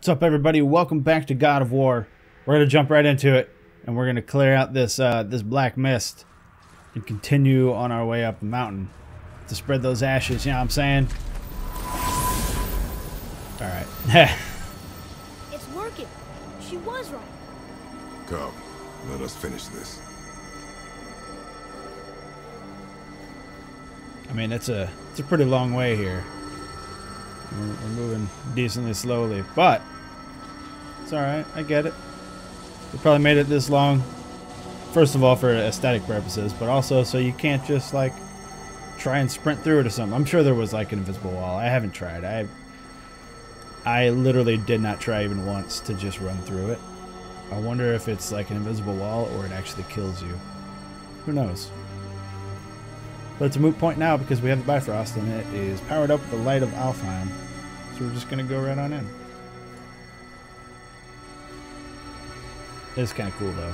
What's up, everybody? Welcome back to God of War. We're gonna jump right into it, and we're gonna clear out this this black mist and continue on our way up the mountain to spread those ashes. You know what I'm saying? All right. It's working. She was right. Come, let us finish this. I mean, it's a pretty long way here. We're moving decently slowly, but it's all right. I get it. We probably made it this long, first of all, for aesthetic purposes, but also so you can't just like try and sprint through it or something. I'm sure there was like an invisible wall. I haven't tried. I literally did not try even once to just run through it. I wonder if it's like an invisible wall or it actually kills you. Who knows? But it's a moot point now because we have the Bifrost and it is powered up with the light of Alfheim. So we're just going to go right on in. It's kind of cool though.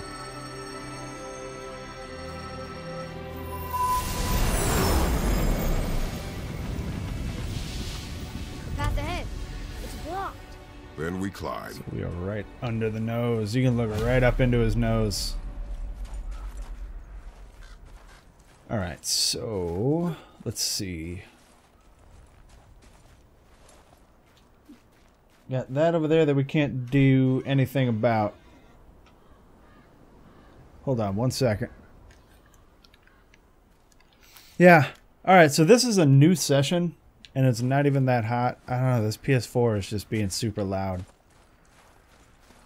Path ahead. It's blocked. Then we climb. So we are right under the nose. You can look right up into his nose. Alright, so let's see. Got that over there that we can't do anything about. Hold on one second. Yeah. Alright, so this is a new session and it's not even that hot. I don't know, this PS4 is just being super loud.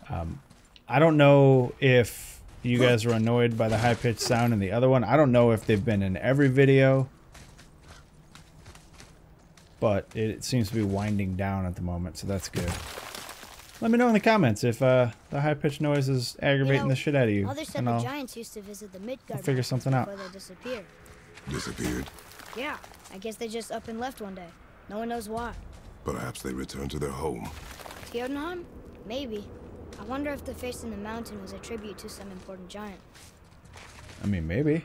I don't know if you guys are annoyed by the high-pitched sound in the other one. I don't know if they've been in every video, but it seems to be winding down at the moment, so that's good. Let me know in the comments if the high-pitched noise is aggravating the shit out of you. Others said the giants used to visit the Midgard I'll figure something out. before they disappeared. Disappeared? Yeah, I guess they just up and left one day. No one knows why. Perhaps they returned to their home. Jotunheim? Maybe. I wonder if the face in the mountain was a tribute to some important giant. I mean, maybe.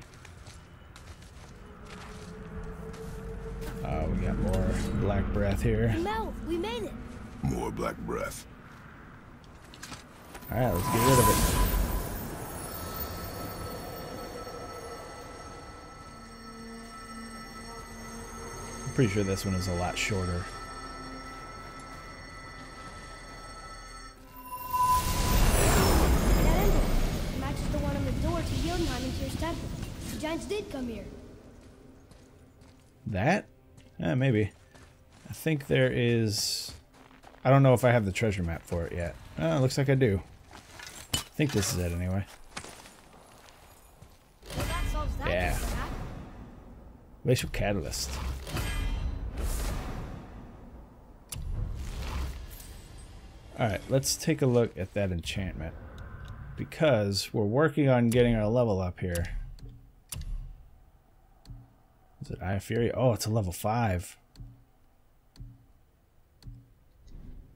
We got more black breath here. Mel, we made it. More black breath. Alright, let's get rid of it. I'm pretty sure this one is a lot shorter. That emblem matches the one on the door to Jotunheim and Tyr's temple. The giants did come here. That? Maybe. I think there is... I don't know if I have the treasure map for it yet. Looks like I do. I think this is it anyway. Well, that solves that. Yeah. Glacial Catalyst. Alright, let's take a look at that enchantment. Because we're working on getting our level up here. Is it Eye of Fury? Oh, it's a level 5.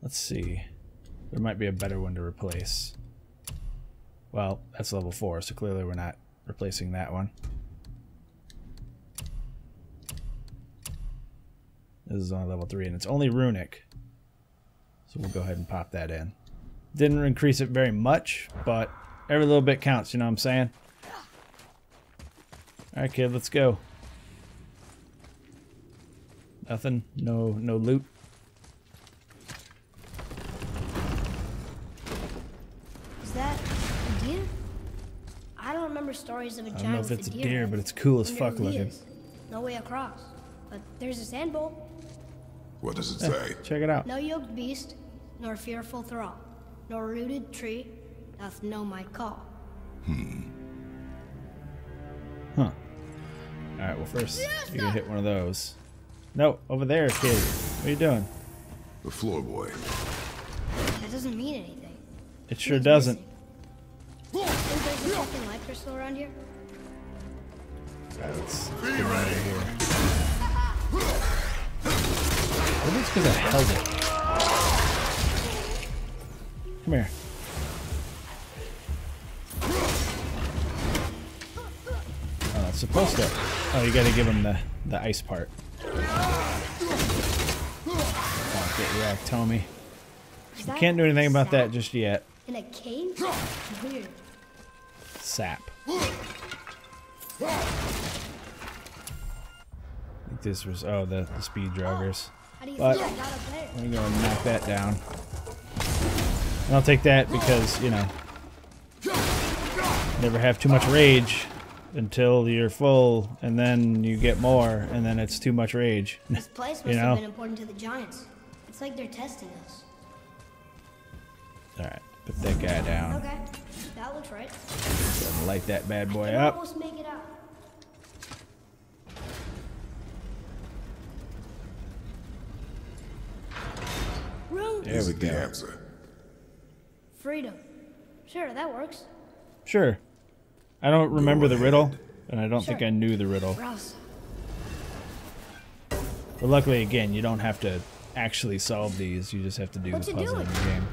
Let's see. There might be a better one to replace. Well, that's level 4, so clearly we're not replacing that one. This is only level 3, and it's only runic. So we'll go ahead and pop that in. Didn't increase it very much, but every little bit counts, you know what I'm saying? Alright, kid, let's go. Nothing? No loot? Is that a deer? I don't remember stories of a giant. I don't know if with it's a deer deer, head. but it's cool as And fuck there really looking. is. No way across. But there's a sand bowl. What does it say? Check it out. No yoked beast, nor fearful thrall, nor rooted tree doth know my call. Huh. Alright, well first, you're gonna hit one of those. No, over there, kid. What are you doing? The floor boy. That doesn't mean anything. It sure It's doesn't. missing. Think there's a fucking light crystal around here? Alright, let's get him out of here. Maybe it's because I held it. Come here. Oh, it's supposed to. Oh, you gotta give him the ice part. Oh, get wrecked, homie. Is that Can't do anything about that sap just yet. in a cave? Weird. Sap. I think this was, oh, the speed joggers. How do you But think I got up there? I'm gonna knock that down. And I'll take that because, you know, never have too much rage until you're full, and then you get more, and then it's too much rage. This place must You know? have been important to the giants. It's like they're testing us. Alright, put that guy down. Okay, that looks right. And light that bad boy I can up. almost make it out. Room. There we The go. answer. Freedom. Sure, that works. Sure. I don't remember the ahead. riddle, and I don't think Sure. I knew the riddle. Rouse. But luckily, again, you don't have to actually solve these. You just have to do What's the it puzzle in doing? the game.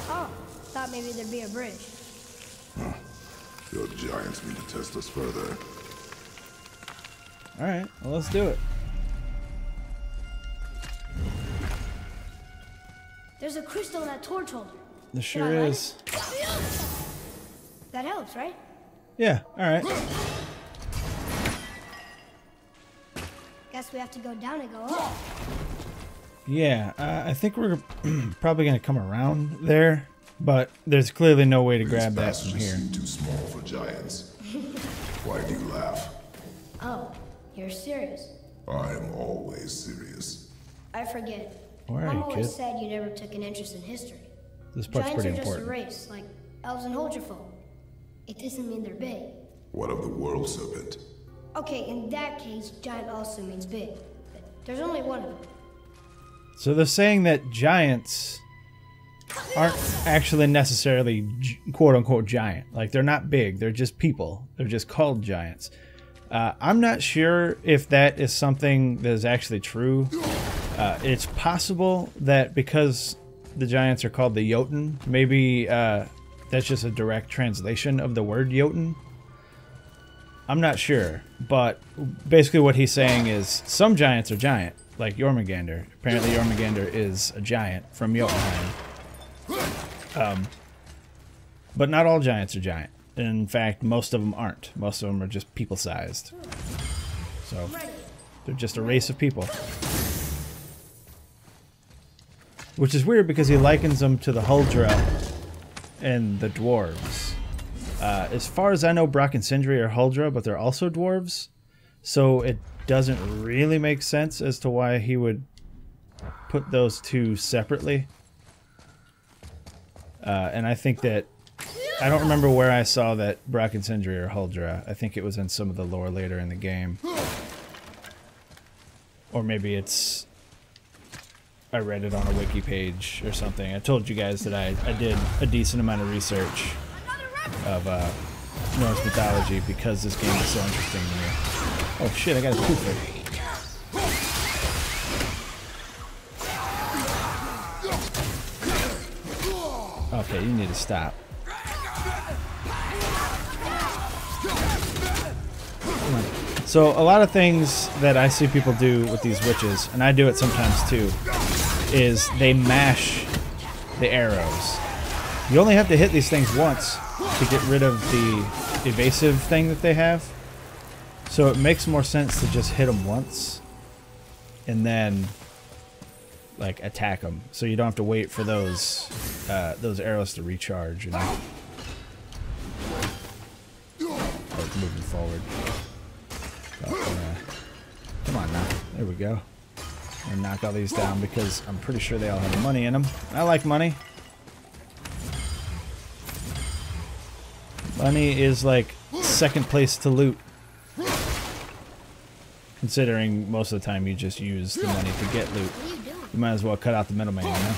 Oh, thought maybe there'd be a bridge. Your giants need to test us further. Alright, well, let's do it. There's a crystal in that torch holder. There Should I sure light is. it? That helps, right? Yeah, alright. Guess we have to go down and go up. Yeah, I think we're probably going to come around there, but there's clearly no way to grab that These from bastards here. seem too small for giants. Why do you laugh? Oh, you're serious. I am always serious. I forget. Where are Mom you, always kid? said you never took an interest in history. This part's Giants pretty are just a important. race, like elves and Holgerfolk. It doesn't mean they're big. What of the world serpent? Okay, in that case, giant also means big. There's only one of them. So they're saying that giants aren't actually necessarily quote-unquote giant. Like, they're not big. They're just people. They're just called giants. I'm not sure if that is something that is actually true. It's possible that because the giants are called the Jotun, maybe that's just a direct translation of the word Jotun. I'm not sure, but basically what he's saying is some giants are giant, like Jormungandr. Apparently Jormungandr is a giant from Jotunheim. But not all giants are giant. In fact, most of them aren't. Most of them are just people-sized. So, they're just a race of people. Which is weird because he likens them to the Huldra and the dwarves. As far as I know, Brock and Sindri are Huldra, but they're also dwarves. So it doesn't really make sense as to why he would put those two separately. And I think that... I don't remember where I saw that Brock and Sindri are Huldra. I think it was in some of the lore later in the game. Or maybe it's... I read it on a wiki page or something. I told you guys that I did a decent amount of research of Norse mythology because this game is so interesting to me. Oh shit, I got a pooper. Okay, you need to stop. Come on. So a lot of things that I see people do with these witches, and I do it sometimes too, is they mash the arrows. You only have to hit these things once to get rid of the evasive thing that they have. So it makes more sense to just hit them once and then like attack them. So you don't have to wait for those arrows to recharge, you know. Like moving forward. Come on now. There we go. I'm gonna knock all these down because I'm pretty sure they all have money in them. I like money. Money is like second place to loot. Considering most of the time you just use the money to get loot. You might as well cut out the middleman, you know?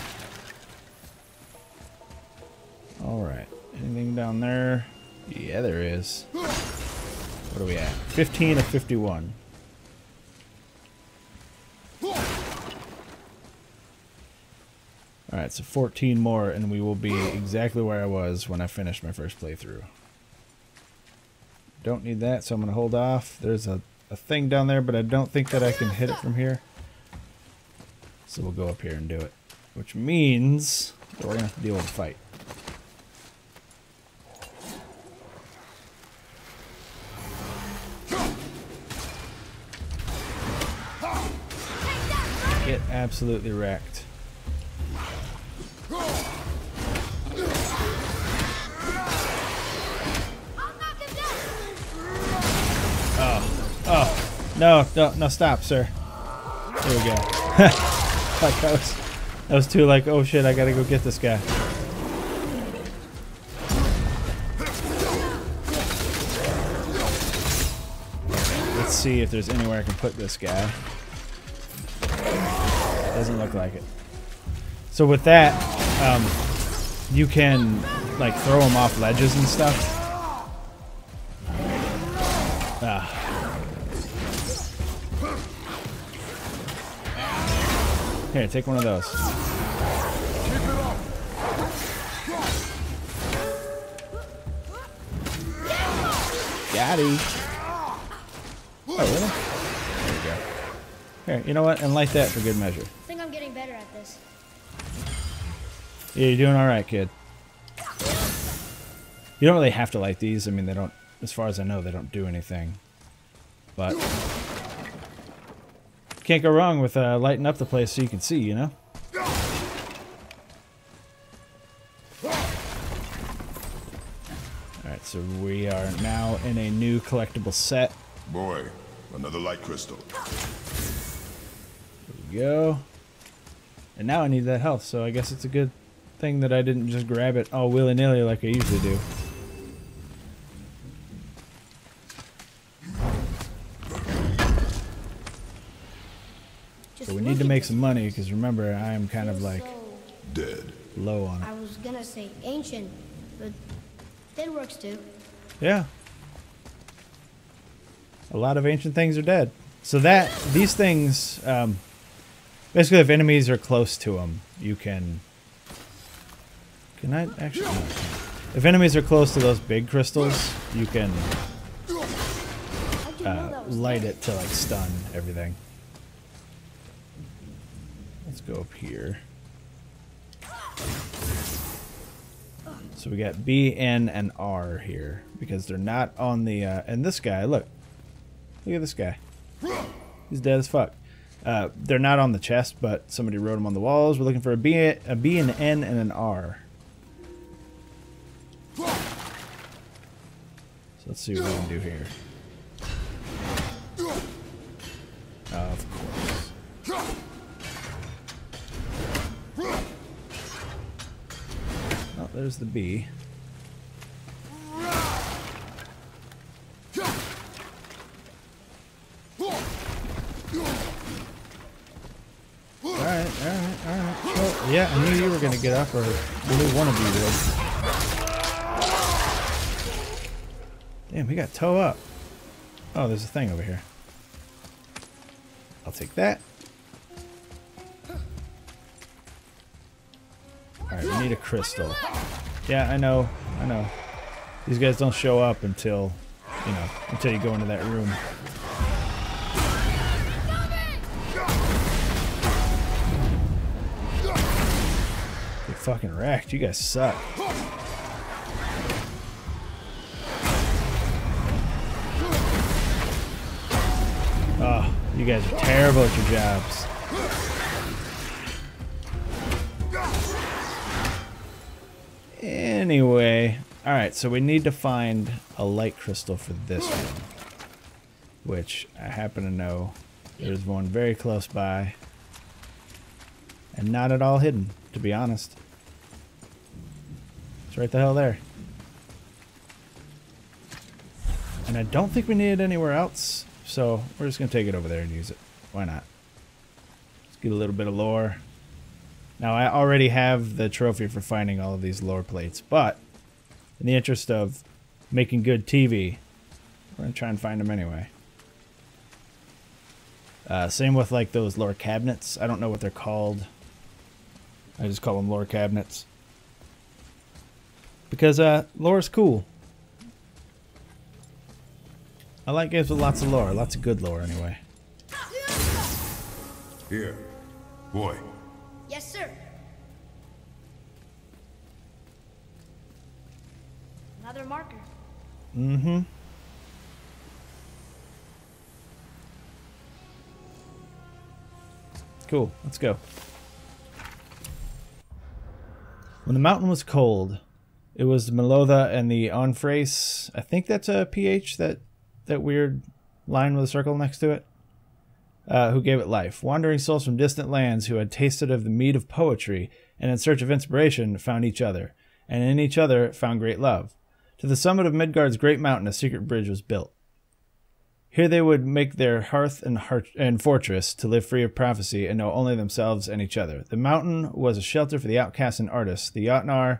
Alright. Anything down there? Yeah, there is. What are we at? 15 of 51. Alright, so 14 more and we will be exactly where I was when I finished my first playthrough. Don't need that, so I'm going to hold off. There's a a thing down there, but I don't think that I can hit it from here. So we'll go up here and do it. Which means that we're going to have to deal with a fight. Get absolutely wrecked. Oh, no, stop, sir. There we go. Like that was too like, oh shit, I gotta go get this guy. Let's see if there's anywhere I can put this guy. Doesn't look like it. So with that, you can like throw them off ledges and stuff. Here, take one of those. Got him. Oh, really? There we go. Here, you know what? And light that for good measure. I think I'm getting better at this. Yeah, you're doing all right, kid. You don't really have to light these. I mean, they don't, as far as I know, they don't do anything. But can't go wrong with lighting up the place so you can see, you know? Alright, so we are now in a new collectible set. Boy, another light crystal. There we go. And now I need that health, so I guess it's a good thing that I didn't just grab it all willy-nilly like I usually do. So we need to make some money, because remember, I am kind of like Dead. low on it. I was gonna say ancient, but that works too. Yeah. A lot of ancient things are dead. So these things, basically if enemies are close to them, you can I actually, no. If enemies are close to those big crystals, you can light it to like stun everything. Let's go up here. So we got B, N, and R here because they're not on the. And this guy, look at this guy. He's dead as fuck. They're not on the chest, but somebody wrote them on the walls. We're looking for a B, an N, and an R. So let's see what we can do here. Of course. Oh, there's the B. Alright. Well, yeah, I knew you were going to get up, or I knew one of you would. Damn, we got toe up. Oh, there's a thing over here. I'll take that. Alright, we need a crystal. Yeah, I know. These guys don't show up until, until you go into that room. Get fucking wrecked. You guys suck. Oh, you guys are terrible at your jobs. Anyway, alright, so we need to find a light crystal for this one, which I happen to know there's one very close by and not at all hidden, to be honest. It's right the hell there. And I don't think we need it anywhere else, so we're just going to take it over there and use it. Why not? Let's get a little bit of lore. Now, I already have the trophy for finding all of these lore plates, but in the interest of making good TV, we're going to try and find them anyway. Same with like those lore cabinets. I don't know what they're called. I just call them lore cabinets. Because lore is cool. I like games with lots of lore. Lots of good lore, anyway. Here. Boy. Yes, sir. Another marker. Mm-hmm. Cool. Let's go. When the mountain was cold, it was Melotha and the Onfrace. I think that's a PH, that weird line with a circle next to it. Who gave it life. Wandering souls from distant lands who had tasted of the mead of poetry and in search of inspiration found each other, and in each other found great love. To the summit of Midgard's great mountain a secret bridge was built. Here they would make their hearth and fortress to live free of prophecy and know only themselves and each other. The mountain was a shelter for the outcasts and artists, the Jotnar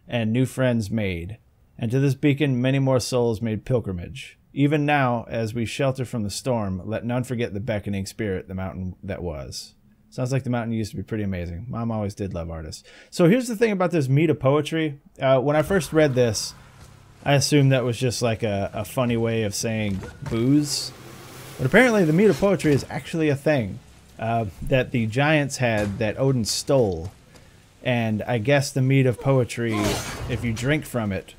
and new friends made, and to this beacon many more souls made pilgrimage. Even now, as we shelter from the storm, let none forget the beckoning spirit, the mountain that was. Sounds like the mountain used to be pretty amazing. Mom always did love artists. So here's the thing about this mead of poetry. When I first read this, I assumed that was just like a funny way of saying booze. But apparently the mead of poetry is actually a thing that the giants had that Odin stole. And I guess the mead of poetry, if you drink from it,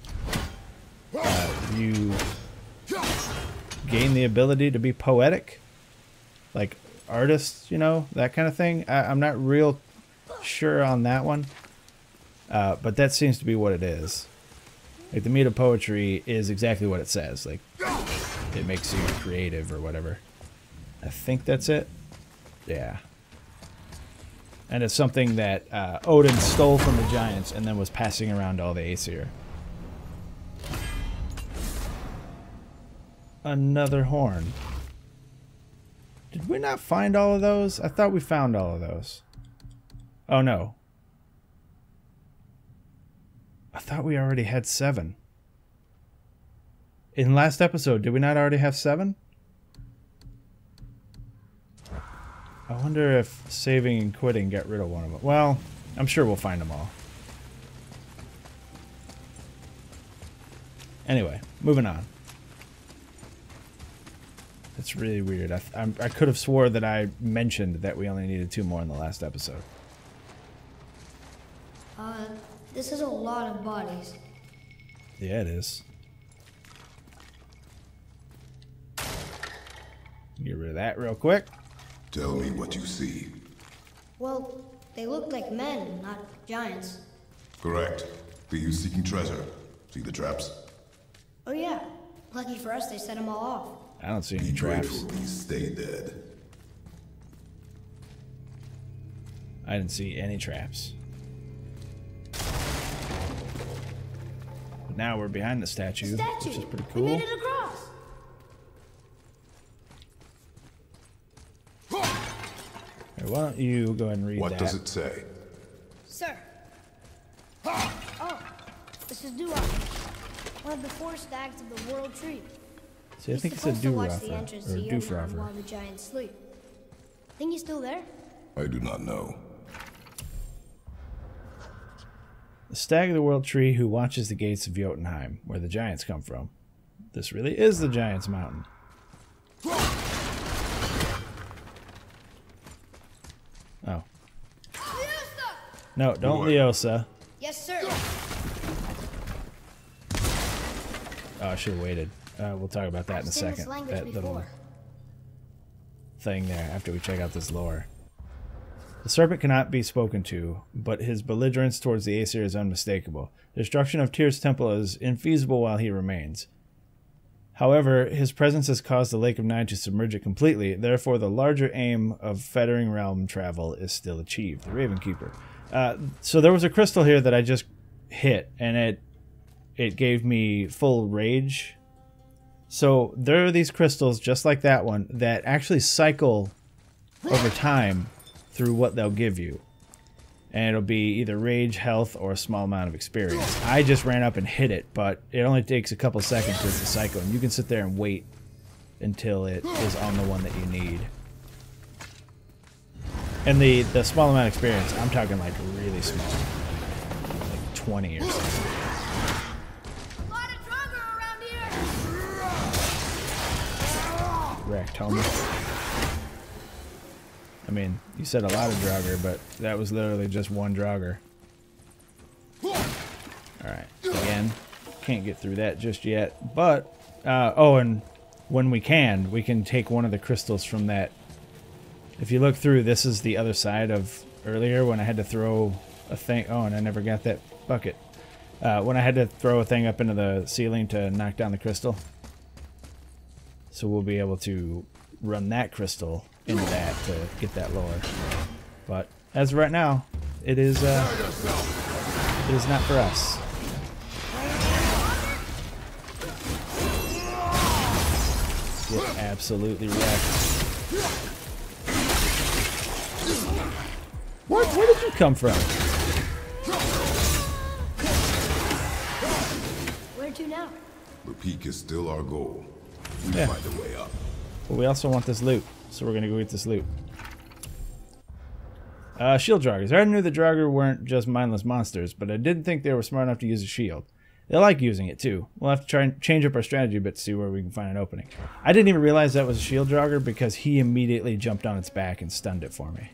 you gain the ability to be poetic. Like artists, you know, that kind of thing. I'm not real sure on that one. But that seems to be what it is. Like the meat of poetry is exactly what it says. Like it makes you creative or whatever. I think that's it. Yeah. And it's something that Odin stole from the giants and then was passing around to all the Aesir. Another horn. Did we not find all of those? I thought we found all of those. Oh no. I thought we already had 7. In last episode, did we not already have 7? I wonder if saving and quitting got rid of one of them. Well, I'm sure we'll find them all. Anyway, moving on. That's really weird. I could have swore that I mentioned that we only needed 2 more in the last episode. This is a lot of bodies. Yeah, it is. Get rid of that real quick. Tell me what you see. Well, they look like men, not giants. Correct. Are you seeking treasure? See the traps? Oh yeah. Lucky for us, they set them all off. I don't see any Be traps. grateful we stay dead. I didn't see any traps. But now we're behind the statue, which is pretty cool. We made it across. Hey, why don't you go ahead and read that? What does it say? Sir. Oh, this is Durock, one of the 4 stags of the World Tree. See, I think it's a supposed to watch the Doorafer, entrance or to Jotunheim Doofrafer. while the giants sleep. Think he's still there? I do not know. The stag of the world tree who watches the gates of Jotunheim, where the giants come from. This really is the giants' mountain. Oh. No, don't Leosa. Yes, sir. Oh, I should have waited. We'll talk about that in a Seen this second. language That little before. thing there after we check out this lore. The serpent cannot be spoken to, but his belligerence towards the Aesir is unmistakable. The destruction of Tyr's temple is infeasible while he remains. However, his presence has caused the Lake of Nine to submerge it completely, therefore the larger aim of fettering realm travel is still achieved. The Ravenkeeper. So there was a crystal here that I just hit, and it gave me full rage. So there are these crystals, just like that one, that actually cycle over time through what they'll give you. And it'll be either rage, health, or a small amount of experience. I just ran up and hit it, but it only takes a couple seconds for it to cycle. And you can sit there and wait until it is on the one that you need. And the small amount of experience, I'm talking like really small. Like 20 or something. correct, homie. I mean, you said a lot of Draugr, but that was literally just one Draugr. Alright, again, can't get through that just yet. But, oh, and when we can take one of the crystals from that. If you look through, this is the other side of earlier when I had to throw a thing. Oh, and I never got that bucket. When I had to throw a thing up into the ceiling to knock down the crystal. So we'll be able to run that crystal into that to get that lore. But as of right now, it is not for us. Get absolutely wrecked. What? Where did you come from? Where to now? The peak is still our goal. We Yeah. find a way up. But we also want this loot, so we're gonna go get this loot. Shield Draugrs. I already knew the Draugr weren't just mindless monsters, but I didn't think they were smart enough to use a shield. They like using it too. We'll have to try and change up our strategy a bit to see where we can find an opening. I didn't even realize that was a shield Draugr because he immediately jumped on its back and stunned it for me.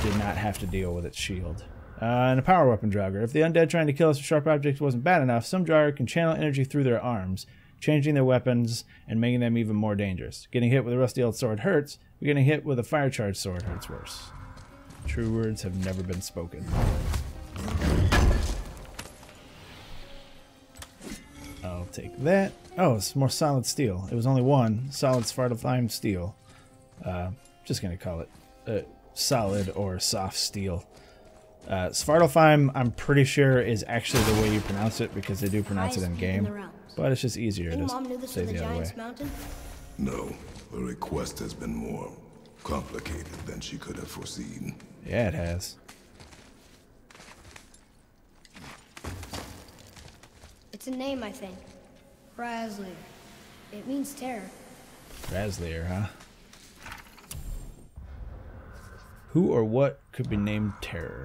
Did not have to deal with its shield. And a power weapon Draugr. If the undead trying to kill us with sharp objects wasn't bad enough, some Draugr can channel energy through their arms, changing their weapons and making them even more dangerous. Getting hit with a rusty old sword hurts, but getting hit with a fire charged sword hurts worse. True words have never been spoken. I'll take that. Oh, it's more solid steel. It was only one solid Svartalfheim steel. Just gonna call it solid or soft steel. Svartalfheim, I'm pretty sure, is actually the way you pronounce it because they do pronounce it in game. But it's just easier to say it the other way. Mountain? No, the request has been more complicated than she could have foreseen. Yeah, it has. It's a name, I think. Razlir. It means terror. Razlir, huh? Who or what could be named Terror?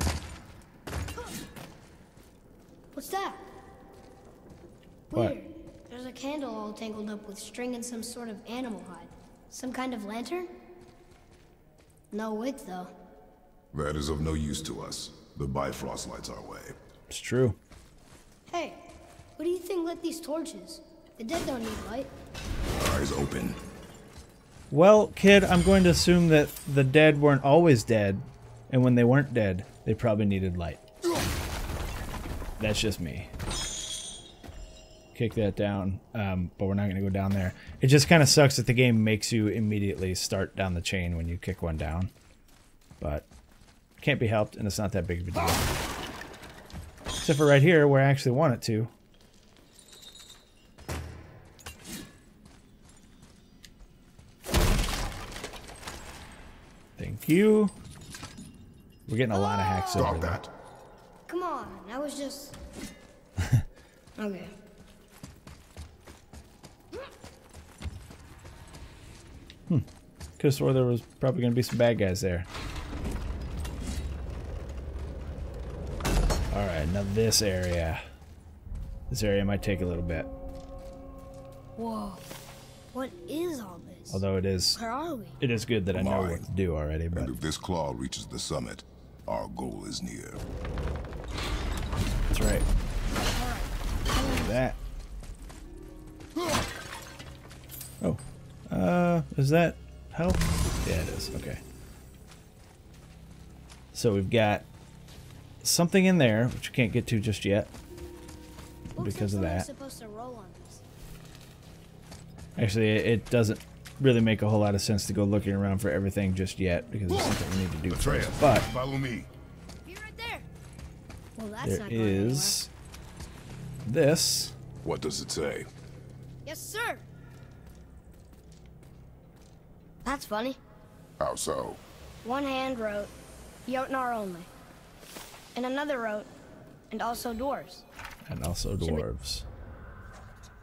What's that? What? Weird. There's a candle all tangled up with string and some sort of animal hide. Some kind of lantern? No wick, though. That is of no use to us. The Bifrost lights our way. It's true. Hey, what do you think lit these torches? The dead don't need light. Eyes open. Well, kid, I'm going to assume that the dead weren't always dead, and when they weren't dead, they probably needed light. That's just me. Kick that down, but we're not going to go down there. It just kind of sucks that the game makes you immediately start down the chain when you kick one down. But can't be helped, and it's not that big of a deal. Except for right here, where I actually want it to. Thank you. We're getting a lot of hacks over Stop there. that. Come on, I was just... Okay. Could have swore there was probably going to be some bad guys there. Alright, now this area. This area might take a little bit. Whoa. What is all this? Although it is good that I know what to do already. But And if this claw reaches the summit, our goal is near. that's right. Do that. Oh. Is that health? Yeah, it is. Okay. So we've got something in there, which we can't get to just yet. Because of that. Supposed to roll on this. Actually, it doesn't really make a whole lot of sense to go looking around for everything just yet, because there's something we need to do Atreus, first. But follow me. Be right there. Well, that's there not going is this. What does it say? anywhere. Yes, sir. That's funny. How so? One hand wrote, Jotnar only. And another wrote, and also dwarves. And also dwarves.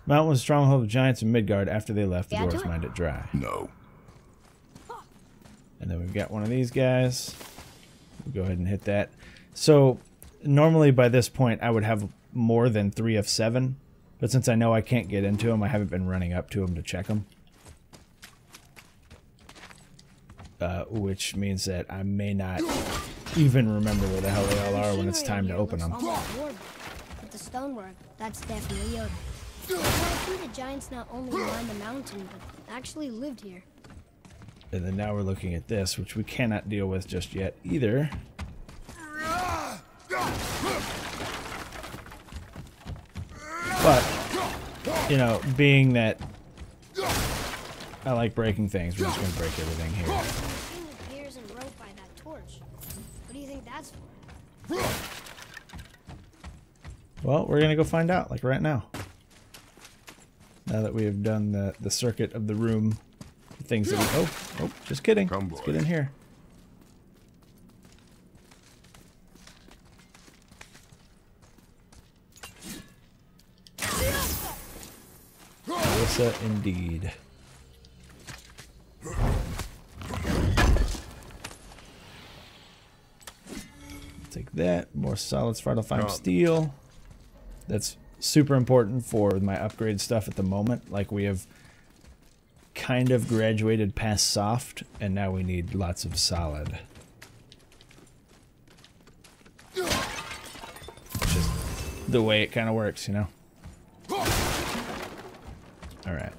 Mountain was a stronghold of giants in Midgard. After they left, the Yeah, do dwarves it. mined it dry. No. And then we've got one of these guys. We'll go ahead and hit that. So, normally by this point, I would have more than 3 of 7. But since I know I can't get into them, I haven't been running up to them to check them. which means that I may not even remember where the hell they all are when it's time to open them. With the stonework, that's definitely Yoda. I think the giants not only lined the mountain, but actually lived here. And then now we're looking at this, which we cannot deal with just yet either. But, you know, being that I like breaking things, we're just going to break everything here. I've seen the gears and rope by that torch. What do you think that's for? Well, we're going to go find out, like right now. Now that we have done the circuit of the room, the things that we... Oh, just kidding. Let's get in here. Melissa, indeed. Take that. More solid Svartalfheim steel. That's super important for my upgrade stuff at the moment. Like, we have kind of graduated past soft, and now we need lots of solid. Just the way it kind of works, you know? Alright.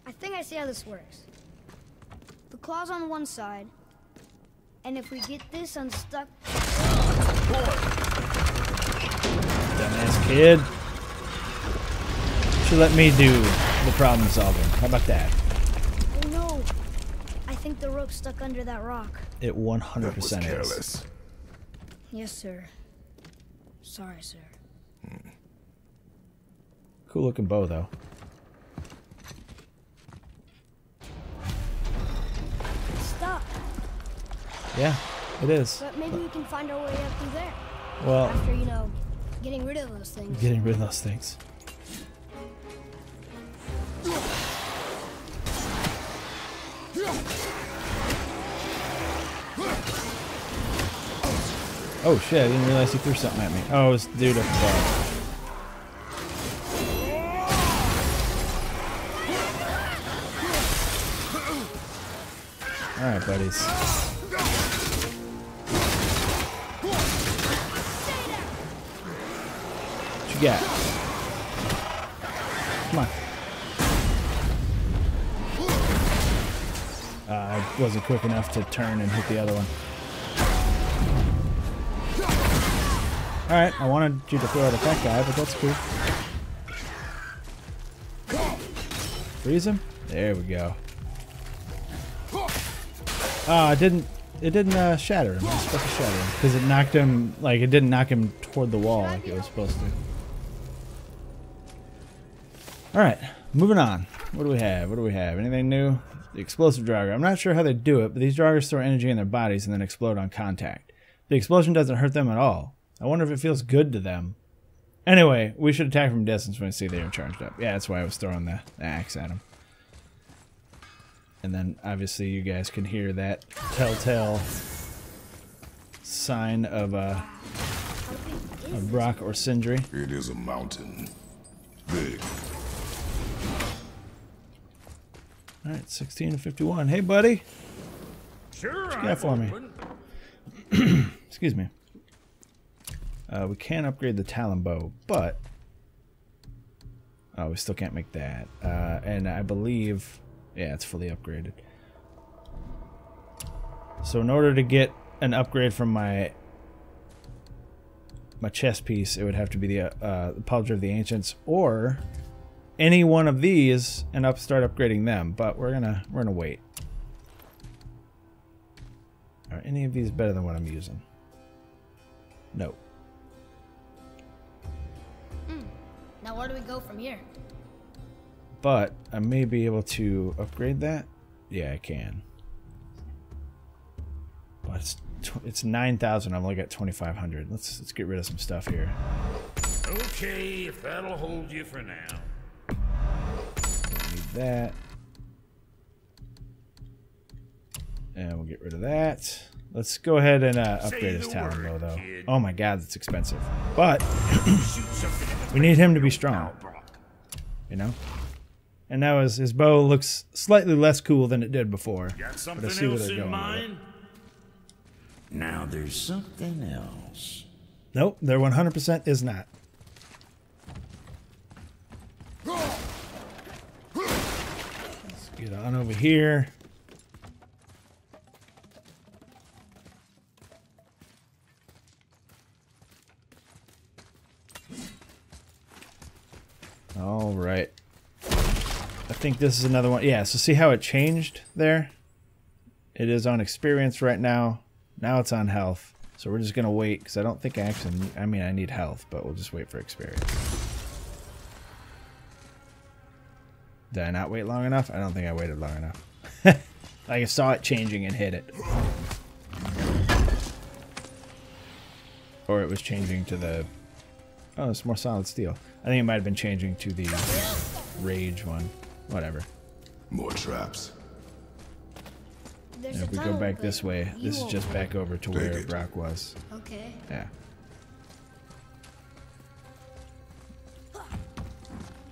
I think I see how this works. The claw's on one side, and if we get this unstuck... Dumbass kid. Should let me do the problem solving. How about that? Oh no! I think the rope's stuck under that rock. It 100% That was is. careless. Yes, sir. Sorry, sir. Cool looking bow, though. It's stuck. Yeah, it is. But maybe we can find our way up through there. Well, After, you know, getting rid of those things. getting rid of those things. Oh shit, I didn't realize he threw something at me. Oh, it was the dude up above. Alright, buddies. What you got? Come on. I wasn't quick enough to turn and hit the other one. Alright, I wanted you to throw it at that guy, but that's cool. Freeze him? There we go. Oh, it didn't shatter him. It was supposed to shatter him. Because it knocked him, like, it didn't knock him toward the wall like it was supposed to. Alright, moving on. What do we have? What do we have? Anything new? The explosive Draugr. I'm not sure how they do it, but these Draugr store energy in their bodies and then explode on contact. The explosion doesn't hurt them at all. I wonder if it feels good to them. Anyway, we should attack from distance when we see they're charged up. Yeah, that's why I was throwing the axe at them. And then, obviously, you guys can hear that telltale sign of rock or sindri. It is a mountain. Big. Alright, 16 to 51. Hey, buddy. Sure, What you got for me? Excuse me. We can upgrade the Talon bow, but... Oh, we still can't make that. And I believe... Yeah, it's fully upgraded. So in order to get an upgrade from my chest piece, it would have to be the Pauldry of the Ancients, or any one of these, and start upgrading them. But we're gonna wait. Are any of these better than what I'm using? No. Now where do we go from here? But I may be able to upgrade that. Yeah, I can. But it's 9,000. I'm only at 2,500. Let's get rid of some stuff here. Okay, if that'll hold you for now. Don't need that. And we'll get rid of that. Let's go ahead and upgrade his Talon bow, though. Oh my god, that's expensive. But we need him to be strong. You know? And now his bow looks slightly less cool than it did before. Got But I something see where else they're in going with it. mind? Now there's something else. Nope, there 100% is not. Let's get on over here. All right. I think this is another one. Yeah, so see how it changed there? It is on experience right now. Now it's on health. So we're just going to wait, because I don't think I actually need, I mean, I need health, but we'll just wait for experience. Did I not wait long enough? I don't think I waited long enough. Like I saw it changing and hit it. Or it was changing to the... Oh, it's more solid steel. I think it might have been changing to the rage one. Whatever. More traps. There's And a if we go tunnel, back but this way, you this is won't just go. back over to Take where it. Brock was. Okay. Yeah.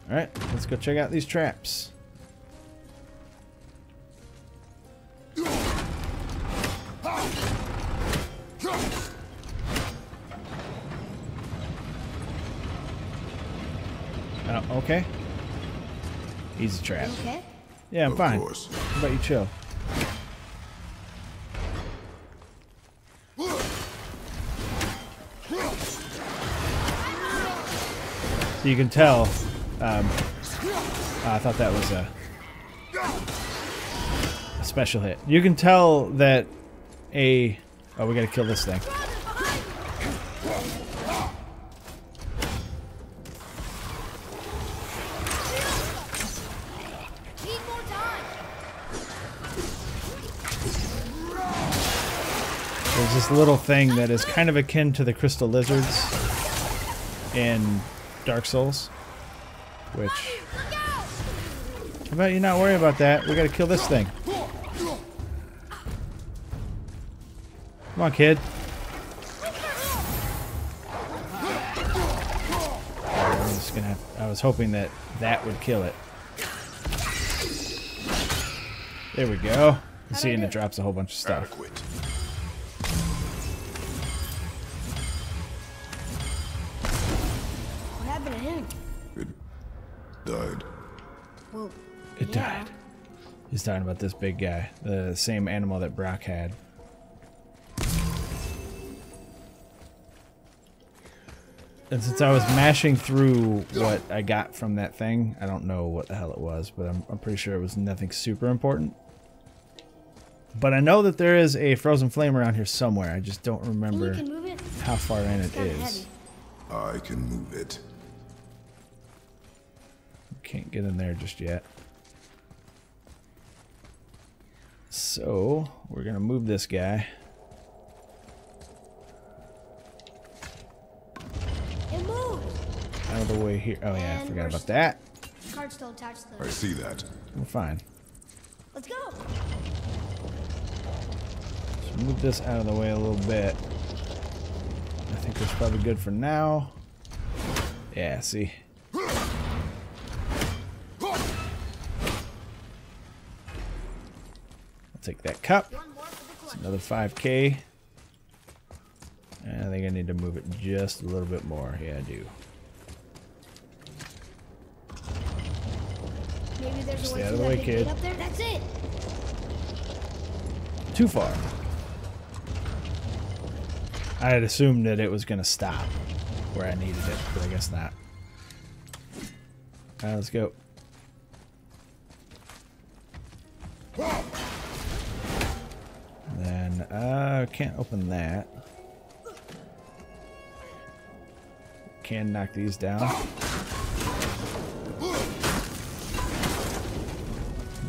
Alright, let's go check out these traps. Oh, okay. Easy trap. You okay? Yeah, I'm Of fine. course. How about you chill? So you can tell. I thought that was a special hit. You can tell that a... Oh, we gotta kill this thing. Need more time. There's this little thing that is kind of akin to the crystal lizards in Dark Souls, which... Look out! How about you not worry about that? We gotta kill this thing. Come on, kid. I'm just gonna I was hoping that that would kill it. There we go. You see, and it drops a whole bunch of stuff. Adequate. What happened to him? It died. Well, It yeah. died. He's talking about this big guy, the same animal that Brock had. And since I was mashing through what I got from that thing, I don't know what the hell it was, but I'm pretty sure it was nothing super important. But I know that there is a frozen flame around here somewhere. I just don't You remember can move it. how far in it Kinda is. heavy. I can move it. Can't get in there just yet. So, we're going to move this guy. It moves. Out of the way here. Oh yeah, I And forgot we're about that. Card's still attached to I the... see that. We're fine. Let's go. Let's move this out of the way a little bit. I think that's probably good for now. Yeah, see. I'll take that cup. One more for the It's clutch. another 5K. And I think I need to move it just a little bit more. Yeah, I do. Maybe there's a Stay way out through of the that way, big kid. gate up there. That's it. Too far. I had assumed that it was going to stop where I needed it, but I guess not. Alright, let's go. Then, can't open that. Can knock these down.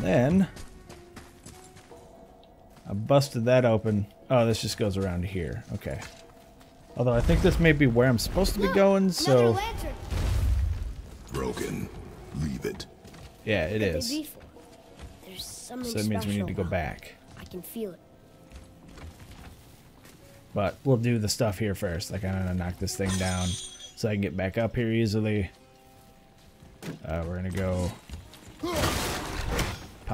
Then, I busted that open. Oh, this just goes around here. Okay. Although I think this may be where I'm supposed to be going, Another so... lantern. Broken. Leave it. Yeah, it Could they is. be for? There's something So that means we need to special go about back. it. I can feel it. But we'll do the stuff here first. Like, I'm gonna knock this thing down so I can get back up here easily. We're gonna go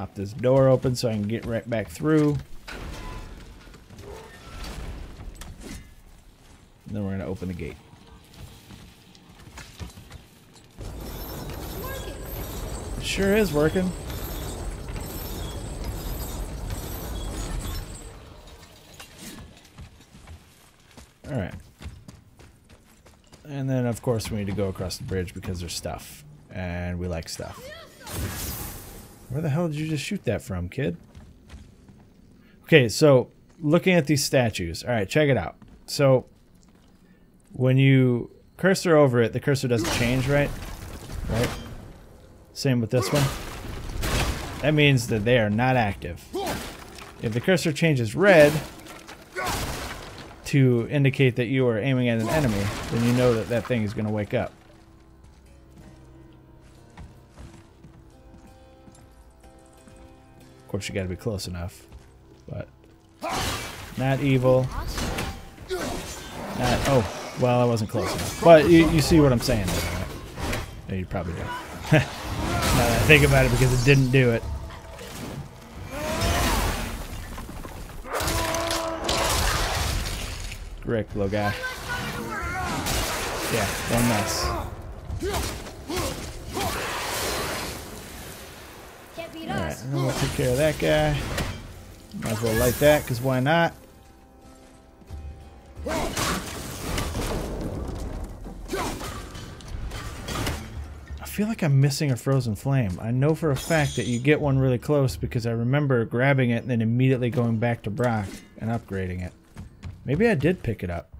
pop this door open so I can get right back through. And then we're going to open the gate. It sure is working. Alright. And then, of course, we need to go across the bridge because there's stuff. And we like stuff. Where the hell did you just shoot that from, kid? Okay, so looking at these statues. Alright, check it out. So, when you cursor over it, the cursor doesn't change, right? Right? Same with this one. That means that they are not active. If the cursor changes red to indicate that you are aiming at an enemy, then you know that that thing is going to wake up. Of course, you got to be close enough, but not evil. Not, oh, well, I wasn't close enough, but you see what I'm saying, though, right? No, you probably don't. Now that I think about it, because it didn't do it. Rick, little guy. Yeah, one mess. Alright, and then we'll take care of that guy. Might as well light that, because why not? I feel like I'm missing a frozen flame. I know for a fact that you get one really close because I remember grabbing it and then immediately going back to Brock and upgrading it. Maybe I did pick it up.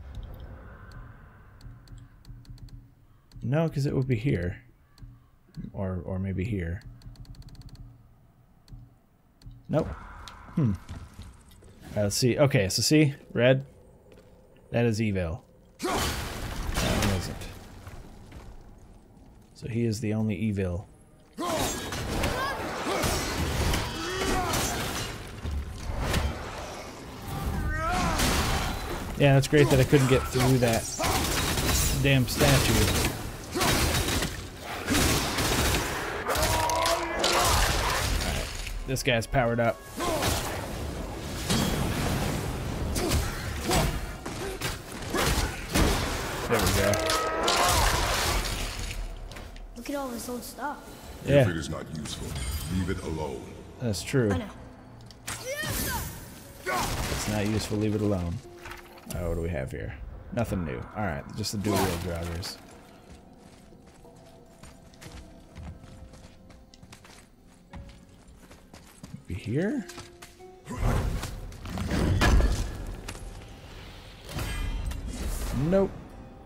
No, because it would be here. Or maybe here. Nope. Alright, let's see. Okay, so see? Red. That is evil. That one isn't. So he is the only evil. Yeah, that's great that I couldn't get through that damn statue. Alright, this guy's powered up. There we go. Look at all this old stuff. Yeah. If it is not useful, leave it alone. That's true. I know. It's not useful, leave it alone. What do we have here? Nothing new. Alright, just the dual wheel drivers. Be here? Nope.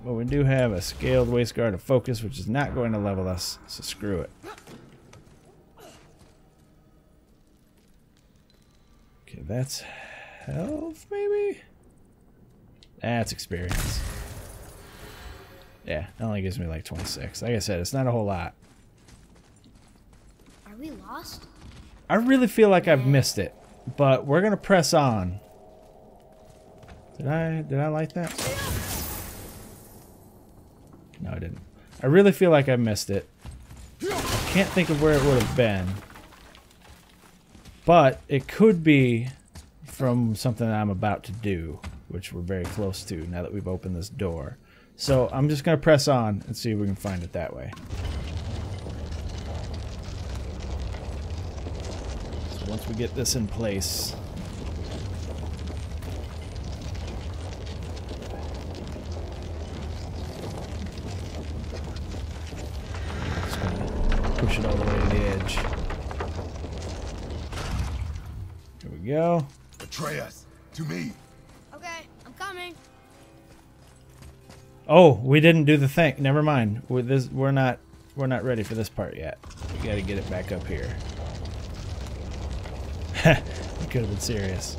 But we do have a scaled waist guard of focus, which is not going to level us, so screw it. Okay, that's health, maybe? That's experience. Yeah, it only gives me like 26. Like I said, it's not a whole lot. Are we lost? I really feel like I've missed it, but we're gonna press on. Did I like that? No, I didn't. I really feel like I missed it. I can't think of where it would have been, but it could be from something that I'm about to do, which we're very close to now that we've opened this door. So I'm just going to press on and see if we can find it that way. So once we get this in place... Just going to push it all the way to the edge. Here we go. Atreus, to me. Okay, I'm coming. Oh, we didn't do the thing. Never mind. With this, we're not ready for this part yet. We got to get it back up here. We could have been serious.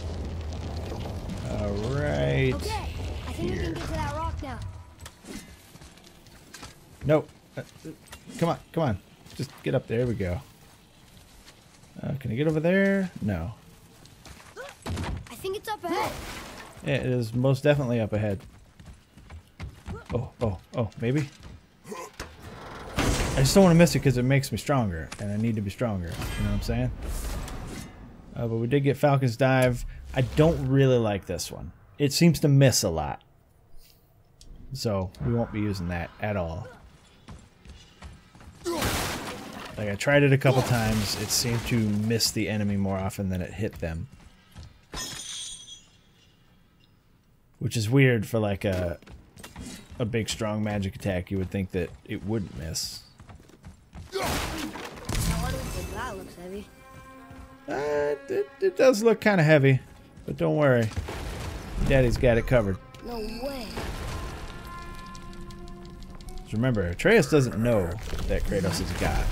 All right. Okay, I think we can get to that rock now. Nope. Come on, come on. Just get up there. There we go. Can I get over there? No. I think it's up ahead. Yeah, it is most definitely up ahead. Oh, maybe? I just don't want to miss it because it makes me stronger, and I need to be stronger. You know what I'm saying? But we did get Falcon's Dive. I don't really like this one. It seems to miss a lot. So we won't be using that at all. Like, I tried it a couple times. It seemed to miss the enemy more often than it hit them. Which is weird for like a big strong magic attack. You would think that it wouldn't miss. That looks heavy. It does look kind of heavy, but don't worry. Daddy's got it covered. No way. Just remember, Atreus doesn't know that Kratos is a god.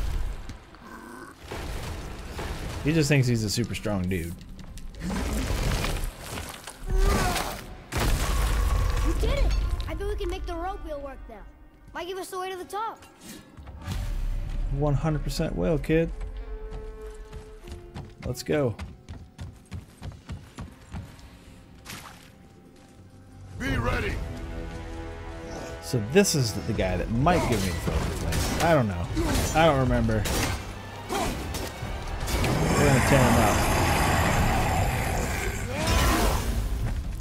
He just thinks he's a super strong dude. You did it! I bet we can make the rope wheel work now. Might give us the way to the top. 100% will, kid. Let's go. Be ready. So this is the guy that might give me the frozen flame. I don't know. I don't remember. We're gonna tear him up.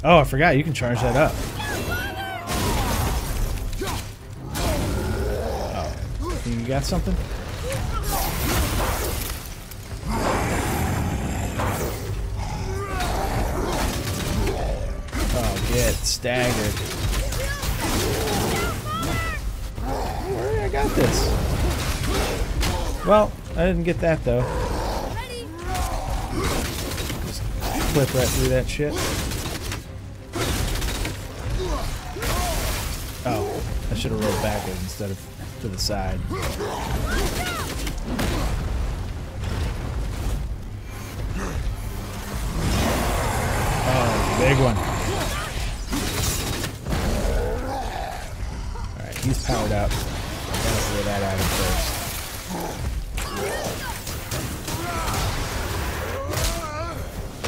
Oh, I forgot. You can charge that up. Oh, you got something? Oh, get staggered. Where I got this? Well, I didn't get that though. Just clip right through that shit. Oh, I should have rolled backwards instead of to the side. Oh, big one. Alright, he's powered up. Gotta throw that at him first.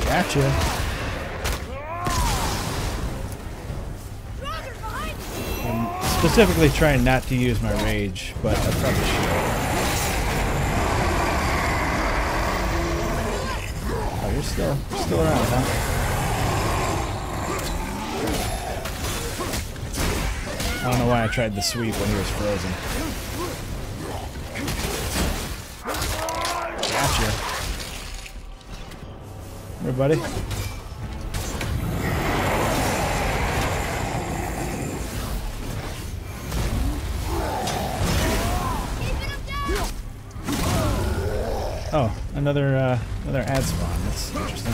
Gotcha. I'm specifically trying not to use my rage, but I probably should. Oh, you're still around, huh? I don't know why I tried the sweep when he was frozen. Gotcha. Here, buddy. Oh, another ad spawn. That's interesting.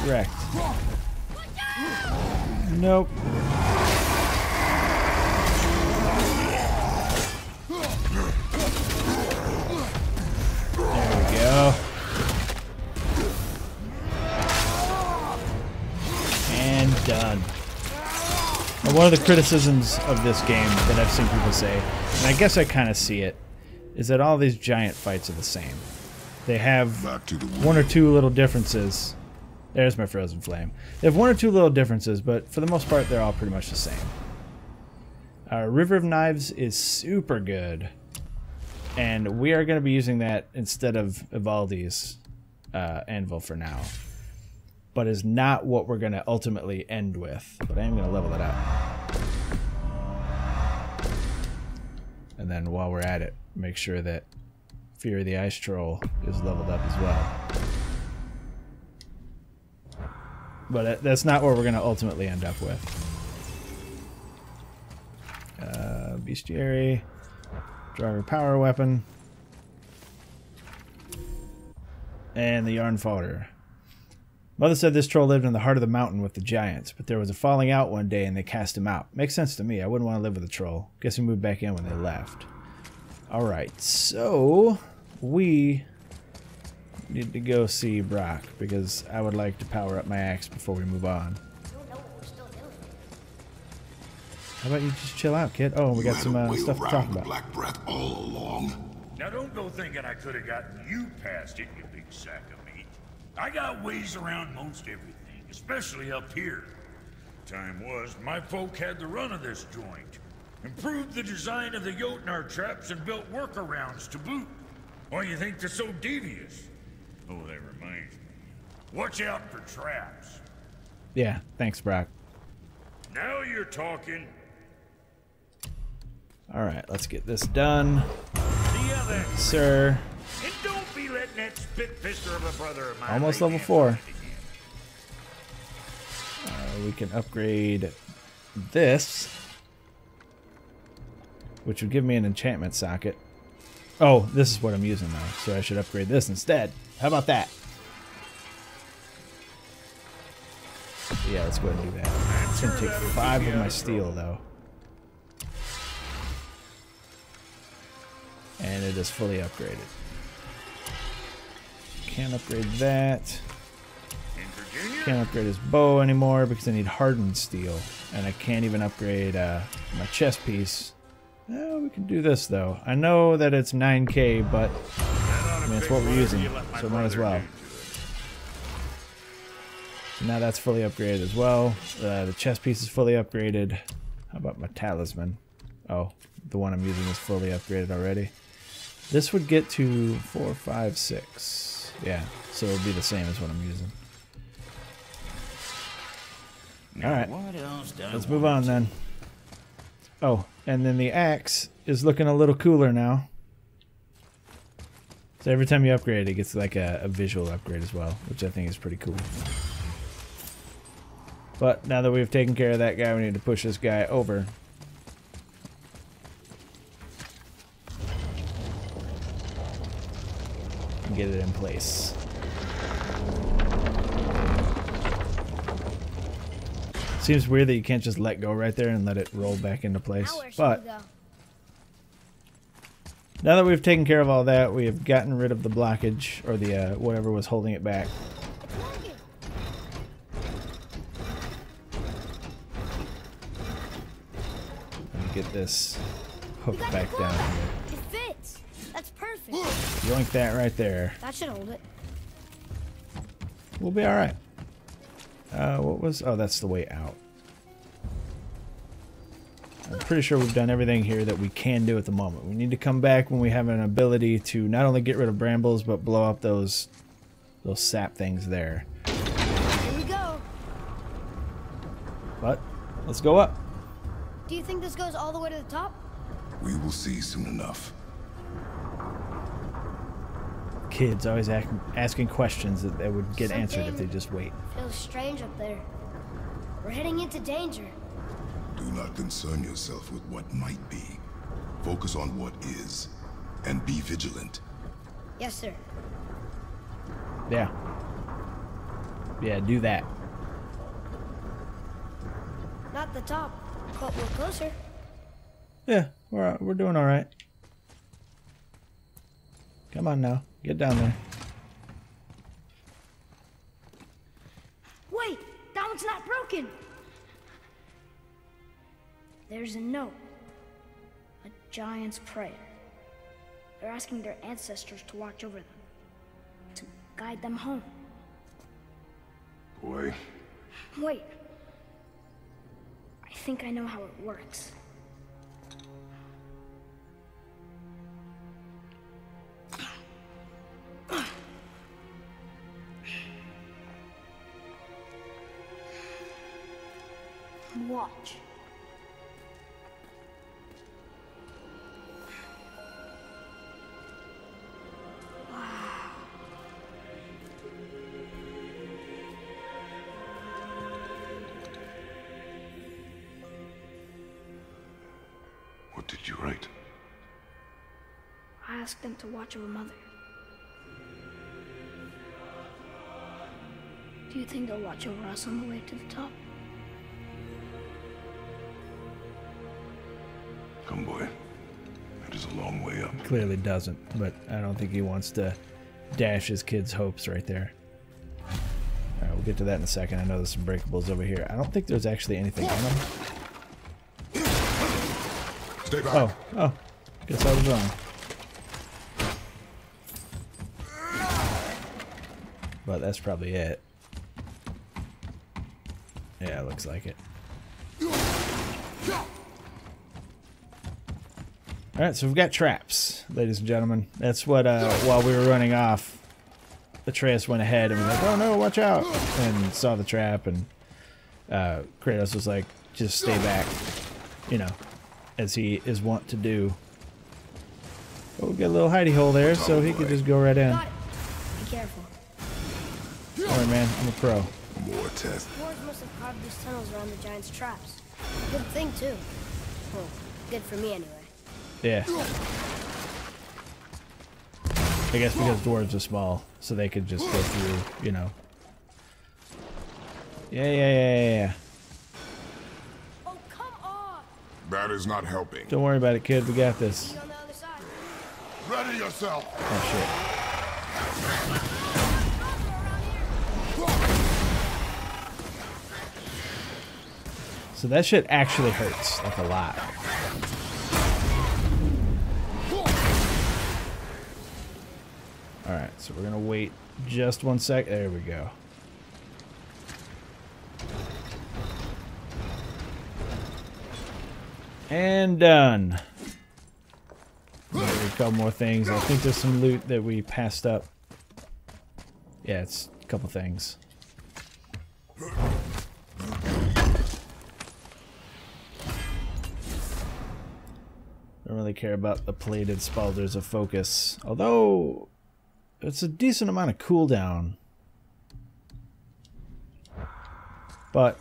Wrecked. Nope. There we go. And done. Now, one of the criticisms of this game that I've seen people say, and I guess I kind of see it, is that all these giant fights are the same. They have one or two little differences. There's my frozen flame. They have one or two little differences, but for the most part, they're all pretty much the same. River of Knives is super good, and we are going to be using that instead of Ivaldi's anvil for now. But is not what we're going to ultimately end with. But I am going to level it up. And then while we're at it, make sure that Fear of the Ice Troll is leveled up as well. But that's not what we're going to ultimately end up with. Bestiary. Driver power weapon. And the Yarn Fodder. Mother said this troll lived in the heart of the mountain with the giants, but there was a falling out one day and they cast him out. Makes sense to me. I wouldn't want to live with a troll. Guess he moved back in when they left. Alright, so we need to go see Brock because I would like to power up my axe before we move on. How about you just chill out, kid? Oh, we got some stuff to talk about. Black Breath all along. Now don't go thinking I could have gotten you past it, you big sack of meat. I got ways around most everything, especially up here. Time was, my folk had the run of this joint. Improved the design of the Jotnar traps and built workarounds to boot. Why you think they're so devious? Oh, that reminds me. Watch out for traps. Yeah, thanks, Brock. Now you're talking. Alright, let's get this done. The other. Sir. And don't be letting that spit-fister of a brother of mine. Almost level 4. We can upgrade this, which would give me an enchantment socket. Oh, this is what I'm using now, so I should upgrade this instead. How about that? Yeah, let's go ahead and do that. It's going to take 5 of my steel, though. And it is fully upgraded. Can't upgrade that. Can't upgrade his bow anymore because I need hardened steel. And I can't even upgrade my chest piece. We can do this, though. I know that it's 9k, but I mean, it's what we're using, so might as well. So now that's fully upgraded as well. The chest piece is fully upgraded. How about my talisman? Oh, the one I'm using is fully upgraded already. This would get to 4, 5, 6. Yeah, so it would be the same as what I'm using. Alright, let's move on then. Oh, and then the axe is looking a little cooler now. So every time you upgrade it gets like a visual upgrade as well, which I think is pretty cool. But now that we've taken care of that guy, we need to push this guy over. And get it in place. Seems weird that you can't just let go right there and let it roll back into place. But now that we've taken care of all that, we have gotten rid of the blockage, or the whatever was holding it back. Let me get this hook back down here. It fits. That's perfect. Yoink that right there. That should hold it. We'll be alright. What was... Oh, that's the way out. I'm pretty sure we've done everything here that we can do at the moment. We need to come back when we have an ability to not only get rid of brambles, but blow up those sap things there. Here we go. But, let's go up. Do you think this goes all the way to the top? We will see soon enough. Kids always asking questions that would get answered if they just wait. Feels strange up there. We're heading into danger. Do not concern yourself with what might be. Focus on what is, and be vigilant. Yes, sir. Yeah. Yeah, do that. Not the top, but we're closer. Yeah, we're doing all right. Come on now, get down there. Wait, that one's not broken. There's a note. A giant's prayer. They're asking their ancestors to watch over them. To guide them home. Boy. Wait. I think I know how it works. Watch. What did you write? I asked them to watch over Mother. Do you think they'll watch over us on the way to the top? Come, boy. It is a long way up. Clearly doesn't, but I don't think he wants to dash his kids' hopes right there. Alright, we'll get to that in a second. I know there's some breakables over here. I don't think there's actually anything on them. Stay back. Oh. Guess I was wrong. But that's probably it. Yeah, looks like it. Alright, so we've got traps, ladies and gentlemen. That's what, while we were running off, Atreus went ahead and was like, oh no, watch out! And saw the trap, and Kratos was like, just stay back, you know, as he is wont to do. But we'll get a little hidey hole there, so he could just go right in. Got it. Be careful. Alright, man, I'm a pro. More tests. Dwarves must have carved these tunnels around the giant's traps. Good thing, too. Well, good for me, anyway. Yeah. I guess because dwarves are small, so they could just go through, you know. Yeah. Oh, come on! That is not helping. Don't worry about it, kid. We got this. See you on the other side. Ready yourself. Oh, shit. So that shit actually hurts, like a lot. Alright, so we're gonna wait just 1 sec. There we go. And done. Maybe a couple more things. I think there's some loot that we passed up. Yeah, it's a couple things. Don't really care about the plated spalders of focus, although it's a decent amount of cooldown. But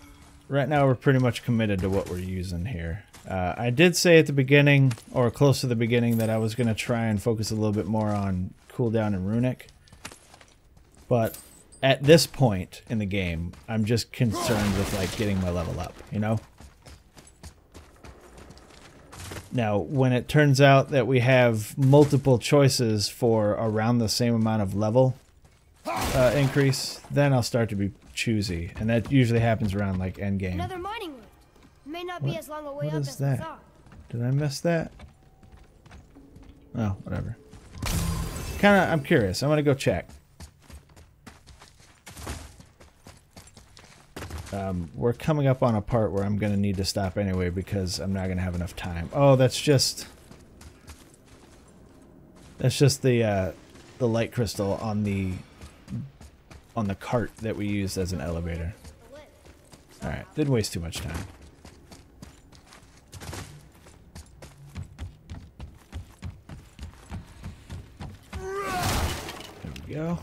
right now we're pretty much committed to what we're using here. I did say at the beginning, or close to the beginning, that I was going to try and focus a little bit more on cooldown and runic. But at this point in the game, I'm just concerned with like getting my level up, you know? Now, when it turns out that we have multiple choices for around the same amount of level increase, then I'll start to be choosy. And that usually happens around like endgame. Another mining lift. May not be as long a way What up is as we that? thought. Did I miss that? Oh, whatever. I'm curious. I'm gonna go check. We're coming up on a part where I'm gonna need to stop anyway because I'm not gonna have enough time. Oh, that's just the light crystal on the cart that we used as an elevator. All right, didn't waste too much time. There we go.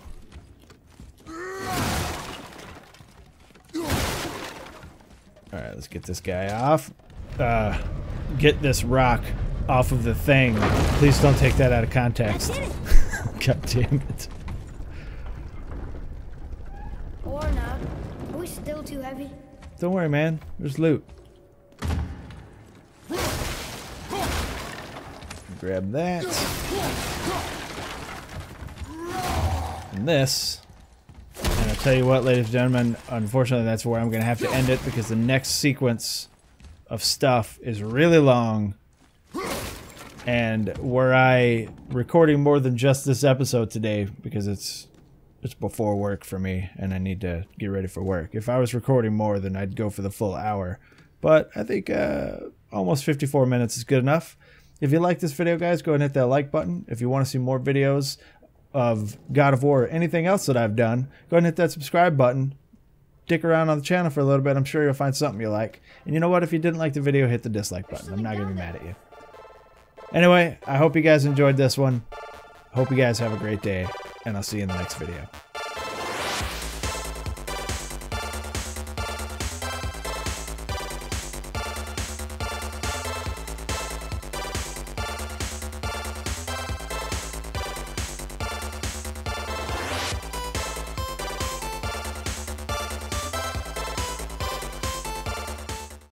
Alright, let's get this guy off. Get this rock off of the thing. Please don't take that out of context. God damn it. Or not. Are we still too heavy? Don't worry, man. There's loot. Grab that. And this. And I'll tell you what, ladies and gentlemen, unfortunately that's where I'm going to have to end it because the next sequence of stuff is really long. And were I recording more than just this episode today, because it's before work for me and I need to get ready for work. If I was recording more, then I'd go for the full hour. But I think almost 54 minutes is good enough. If you like this video, guys, go ahead and hit that like button. If you want to see more videos of God of War or anything else that I've done, go ahead and hit that subscribe button. Stick around on the channel for a little bit. I'm sure you'll find something you like. And you know what? If you didn't like the video, hit the dislike button. I'm not going to be mad at you. Anyway, I hope you guys enjoyed this one. Hope you guys have a great day, and I'll see you in the next video.